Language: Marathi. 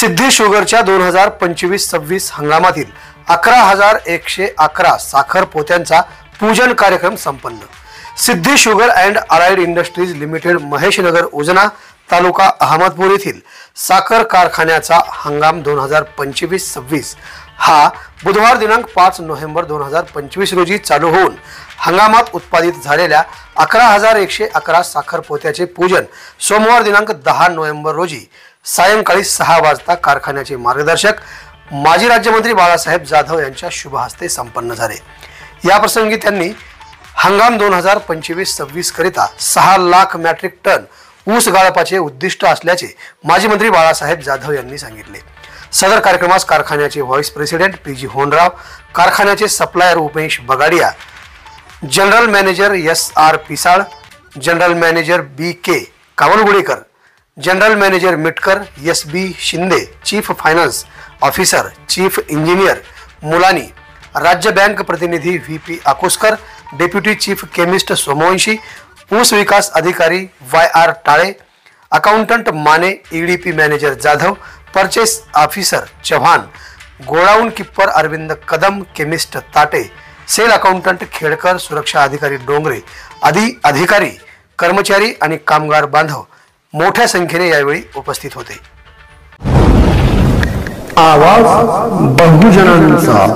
सिद्धी शुगरच्या 2025-26 हंगामातील 11,111 साखर पोत्यांचा पूजन कार्यक्रम संपन्न। Siddhi sugar and allied industries limited Maheshnagar Ujana taluka Ahmadpur येथील साखर कारखान्याचा हंगाम 2025-26 हा बुधवार दिनांक 5 नोव्हेंबर 2025 रोजी चालू होऊन हंगामात उत्पादित झालेल्या 11,111 साखर पोत्याचे पूजन सोमवार दिनांक 10 नोव्हेंबर रोजी सायंकाळी 6 वाजता कारखान्याचे मार्गदर्शक माजी राज्यमंत्री बाळासाहेब जाधव यांच्या शुभ हस्ते संपन्न झाले। या प्रसंगी त्यांनी हंगाम 2025-26 करिता 6 लाख मेट्रिक टन ऊस गाळपाचे उद्दिष्ट असल्याचे माजी मंत्री बाळासाहेब जाधव यांनी सांगितले। सदर कार्यक्रमास कारखान्याचे व्हाइस प्रेसिडेंट पीजी होनराव, कारखान्याचे supplier Umesh Bagadia, general manager SR Pisal, general manager BK Kawalgudekar, general manager Mitkar SB Shinde, chief finance officer, chief engineer Mulani, राज्य बँक प्रतिनिधी VP Akuskar, deputy chief chemist Somvanshi, ऊस विकास अधिकारी YR Tale, accountant Mane, EDP manager Jadhav, purchase officer Chavan, godown keeper Arvind Kadam, chemist Tate, sale accountant Khedkar, सुरक्षा अधिकारी डोंगरे आदी अधिकारी, कर्मचारी आणि कामगार बांधव मोठ्या संख्येने यावेळी उपस्थित होते। आवाज बहुजनांचा।